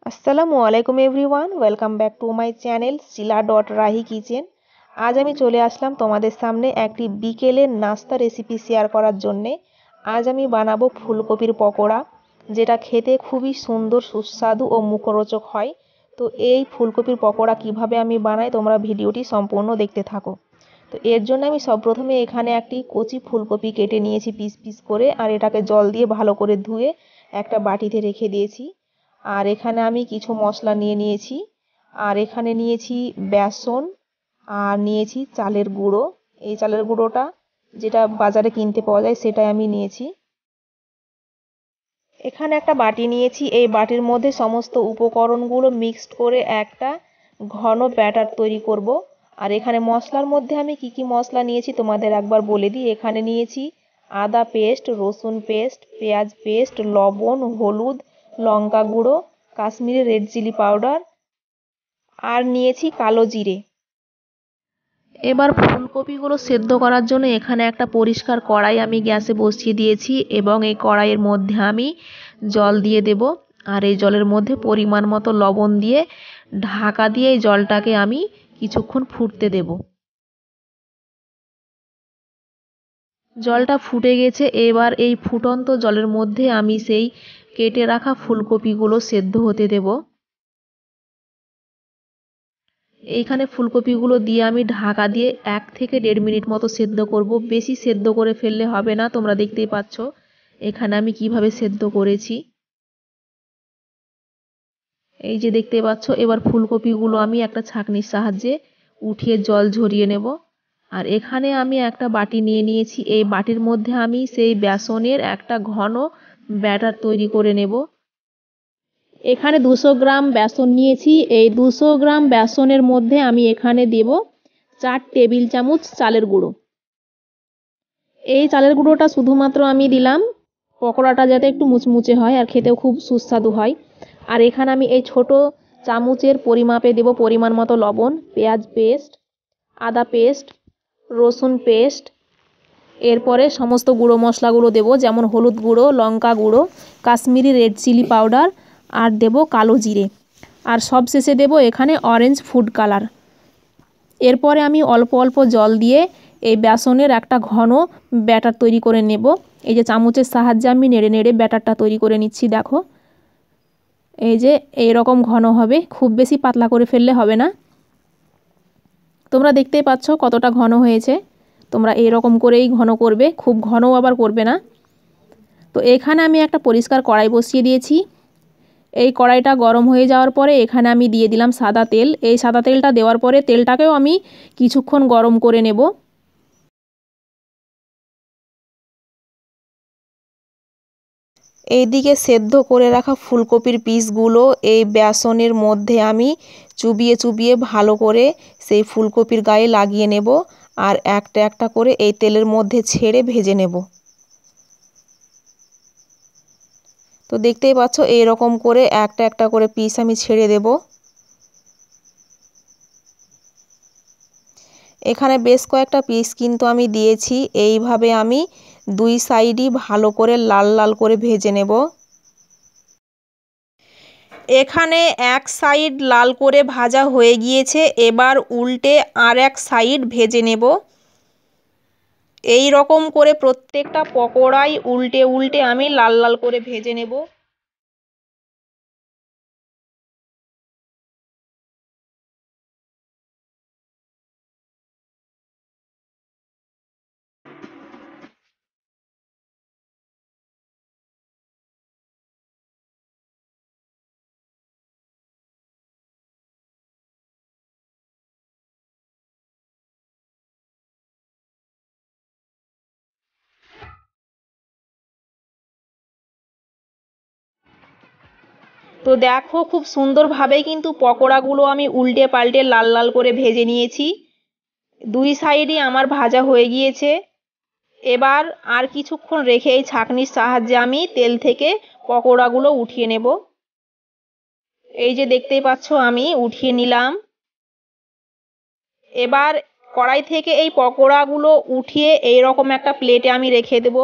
আসসালামু আলাইকুম everyone, welcome back to my channel শিলা.রাহি kitchen. আজ আমি চলে আসলাম তোমাদের সামনে একটি বিকেলের নাস্তা রেসিপি শেয়ার করার জন্যে। আজ আমি বানাবো ফুলকপির পকোড়া, যেটা খেতে খুবই সুন্দর, সুস্বাদু ও মুখরোচক হয়। তো এই ফুলকপির পকোড়া কিভাবে আমি বানাই, তোমরা ভিডিওটি সম্পূর্ণ দেখতে থাকো। তো এর জন্য আমি প্রথমে এখানে একটি কচি ফুলকপি কেটে নিয়েছি পিস পিস করে, আর এটাকে জল দিয়ে ভালো করে ধুয়ে একটা বাটিতে রেখে দিয়েছি। আর এখানে আমি কিছু মশলা নিয়ে নিয়েছি, আর এখানে নিয়েছি বেসন, আর নিয়েছি চালের গুঁড়ো। এই চালের গুঁড়োটা যেটা বাজারে কিনতে পাওয়া যায় সেটাই আমি নিয়েছি। এখানে একটা বাটি নিয়েছি, এই বাটির মধ্যে সমস্ত উপকরণগুলো মিক্সড করে একটা ঘন ব্যাটার তৈরি করব। আর এখানে মশলার মধ্যে আমি কি কি মশলা নিয়েছি তোমাদের একবার বলে দিই। এখানে নিয়েছি আদা পেস্ট, রসুন পেস্ট, পেঁয়াজ পেস্ট, লবণ, হলুদ, লঙ্কা গুঁড়ো, কাশ্মীরি রেড চিলি পাউডার, আর নিয়েছি কালো জিরে। এবার ফুলকপিগুলো সেদ্ধ করার জন্য এখানে একটা পরিষ্কার কড়াই আমি গ্যাসে বসিয়ে দিয়েছি, এবং এই কড়াইয়ের মধ্যে আমি জল দিয়ে দেব। আর এই জলের মধ্যে পরিমাণ মতো লবণ দিয়ে ঢাকা দিয়ে এই জলটাকে আমি কিছুক্ষণ ফুটতে দেব। জলটা ফুটে গেছে, এবার এই ফুটন্ত জলের মধ্যে আমি সেই কেটে রাখা ফুলকপিগুলো সেদ্ধ হতে দেব। এইখানে ফুলকপিগুলো দিয়ে আমি ঢাকা দিয়ে 1 থেকে 1.5 মিনিট মতো সেদ্ধ করব। বেশি সেদ্ধ করে ফেললে হবে না, তোমরা দেখতেই পাচ্ছ এখানে আমি কিভাবে সেদ্ধ করেছি। এই যে দেখতে পাচ্ছ, এবার ফুলকপিগুলো আমি একটা ছাঁকনির সাহায্যে উঠিয়ে জল ঝরিয়ে নেব। আর এখানে আমি একটা বাটি নিয়ে নিয়েছি, এই বাটির মধ্যে আমি সেই বেসনের একটা ঘন ব্যাটার তৈরি করে নেব। এখানে 200 গ্রাম বেসন নিয়েছি, এই 200 গ্রাম বেসনের মধ্যে আমি এখানে দেব 4 টেবিল চামচ চালের গুঁড়ো। এই চালের গুঁড়োটা শুধুমাত্র আমি দিলাম পকোড়াটা যাতে একটু মুচমুচে হয় আর খেতেও খুব সুস্বাদু হয়। আর এখানে আমি এই ছোট চামচের পরিমাপে দেব পরিমাণ মতো লবণ, পেঁয়াজ পেস্ট, আদা পেস্ট, রসুন পেস্ট। এরপরে সমস্ত গুঁড়ো মশলাগুলো দেব, যেমন হলুদ গুঁড়ো, লঙ্কা গুঁড়ো, কাশ্মীরি রেড চিলি পাউডার, আর দেব কালো জিরে, আর সবশেষে দেব এখানে অরেঞ্জ ফুড কালার। এরপরে আমি অল্প অল্প জল দিয়ে এই বেসনের একটা ঘন ব্যাটার তৈরি করে নেব। এই যে চামচের সাহায্যে আমি নেড়ে নেড়ে ব্যাটারটা তৈরি করে নিচ্ছি। দেখো এই যে এইরকম ঘন হবে, খুব বেশি পাতলা করে ফেললে হবে না। তোমরা দেখতেই পাচ্ছ কতটা ঘন হয়েছে। তোমরা এইরকম করেই ঘন করবে, খুব ঘনও আবার করবে না। তো এখানে আমি একটা পরিষ্কার কড়াই বসিয়ে দিয়েছি। এই কড়াইটা গরম হয়ে যাওয়ার পরে এখানে আমি দিয়ে দিলাম সাদা তেল। এই সাদা তেলটা দেওয়ার পরে তেলটাকেও আমি কিছুক্ষণ গরম করে নেব। এইদিকে সেদ্ধ করে রাখা ফুলকপির পিসগুলো এই বেসনের মধ্যে আমি চুবিয়ে চুবিয়ে ভালো করে সেই ফুলকপির গায়ে লাগিয়ে নেব, আর একটা একটা করে এই তেলের মধ্যে ছেড়ে ভেজে নেব। তো দেখতেই পাচ্ছ এইরকম করে একটা একটা করে পিস আমি ছেড়ে দেব। এখানে বেশ কয়েকটা পিস কিন্তু আমি দিয়েছি। এইভাবে আমি দুই সাইডই ভালো করে লাল লাল করে ভেজে নেব। এখানে এক সাইড লাল করে ভাজা হয়ে গিয়েছে, এবার উল্টে আর এক সাইড ভেজে নেব। এই রকম করে প্রত্যেকটা পকোড়াই উল্টে উল্টে আমি লাল লাল করে ভেজে নেব। তো দেখো খুব সুন্দরভাবেই কিন্তু পকোড়াগুলো আমি উল্টে পাল্টে লাল লাল করে ভেজে নিয়েছি। দুই সাইডই আমার ভাজা হয়ে গিয়েছে। এবার আর কিছুক্ষণ রেখে এই ছাঁকনির সাহায্যে আমি তেল থেকে পকোড়াগুলো উঠিয়ে নেব। এই যে দেখতেই পাচ্ছ আমি উঠিয়ে নিলাম। এবার কড়াই থেকে এই পকোড়াগুলো উঠিয়ে এই রকম একটা প্লেটে আমি রেখে দেব।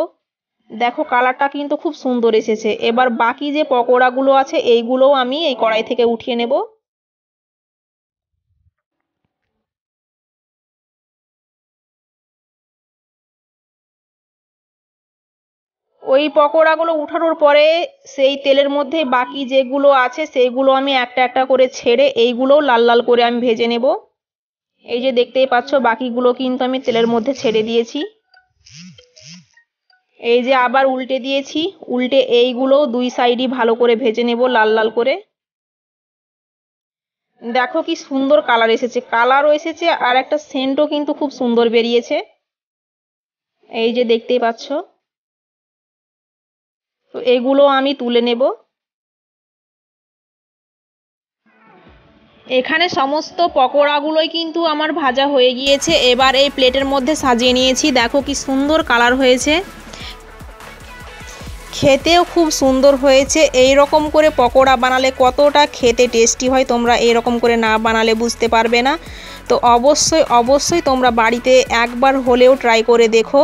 দেখো কালারটা কিন্তু খুব সুন্দর এসেছে। এবার বাকি যে পকোড়াগুলো আছে এইগুলোও আমি এই কড়াই থেকে উঠিয়ে নেব। ওই পকোড়াগুলো উঠানোর পরে সেই তেলের মধ্যে বাকি যেগুলো আছে সেইগুলো আমি একটা একটা করে ছেড়ে এইগুলোও লাল লাল করে আমি ভেজে নেব। এই যে দেখতেই পাচ্ছ বাকিগুলো কিন্তু আমি তেলের মধ্যে ছেড়ে দিয়েছি। এই যে আবার উল্টে দিয়েছি, উল্টে এইগুলো দুই সাইডই ভালো করে ভেজে নেব লাল লাল করে। দেখো কি সুন্দর কালার এসেছে, কালারও এসেছে আর একটা সেন্টও কিন্তু খুব সুন্দর বেরিয়েছে। এই যে দেখতেই পাচ্ছ। তো এগুলো আমি তুলে নেব। এখানে সমস্ত পকোড়াগুলোই কিন্তু আমার ভাজা হয়ে গিয়েছে। এবার এই প্লেটের মধ্যে সাজিয়ে নিয়েছি। দেখো কি সুন্দর কালার হয়েছে, খেতেও খুব সুন্দর হয়েছে। এই রকম করে পকোড়া বানালে কতটা খেতে টেস্টি হয় তোমরা এরকম করে না বানালে বুঝতে পারবে না। তো অবশ্যই অবশ্যই তোমরা বাড়িতে একবার হলেও ট্রাই করে দেখো,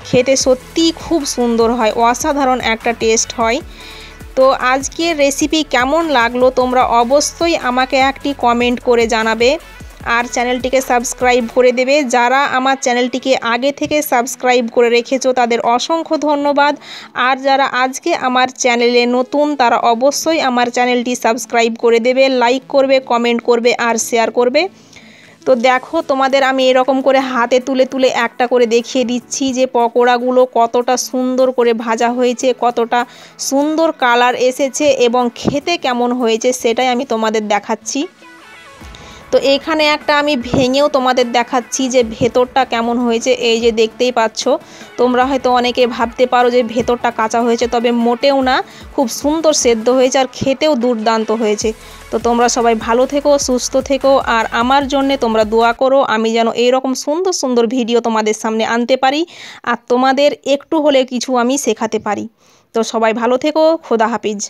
খেতে সত্যিই খুব সুন্দর হয়, অসাধারণ একটা টেস্ট হয়। তো আজকের রেসিপি কেমন লাগলো তোমরা অবশ্যই আমাকে একটি কমেন্ট করে জানাবে, আর চ্যানেলটিকে সাবস্ক্রাইব করে দেবে। যারা আমার চ্যানেলটিকে আগে থেকে সাবস্ক্রাইব করে রেখেছো তাদের অসংখ্য ধন্যবাদ। আর যারা আজকে আমার চ্যানেলে নতুন তারা অবশ্যই আমার চ্যানেলটি সাবস্ক্রাইব করে দেবে, লাইক করবে, কমেন্ট করবে আর শেয়ার করবে। তো দেখো তোমাদের আমি এরকম করে হাতে তুলে তুলে একটা করে দেখিয়ে দিচ্ছি যে পকোড়াগুলো কতটা সুন্দর করে ভাজা হয়েছে, কতটা সুন্দর কালার এসেছে এবং খেতে কেমন হয়েছে সেটাই আমি তোমাদের দেখাচ্ছি। তো এখানে একটা আমি ভেঙেও তোমাদের দেখাচ্ছি যে ভেতরটা কেমন হয়েছে। এই যে দেখতেই পাচ্ছ। তোমরা হয়তো অনেকে ভাবতে পারো যে ভেতরটা কাঁচা হয়েছে, তবে মোটেও না, খুব সুন্দর সেদ্ধ হয়েছে আর খেতেও দুর্দান্ত হয়েছে। তো তোমরা সবাই ভালো থেকো, সুস্থ থেকো, আর আমার জন্যে তোমরা দোয়া করো আমি যেন এইরকম সুন্দর সুন্দর ভিডিও তোমাদের সামনে আনতে পারি আর তোমাদের একটু হলে কিছু আমি শেখাতে পারি। তো সবাই ভালো থেকো, খোদা হাফিজ।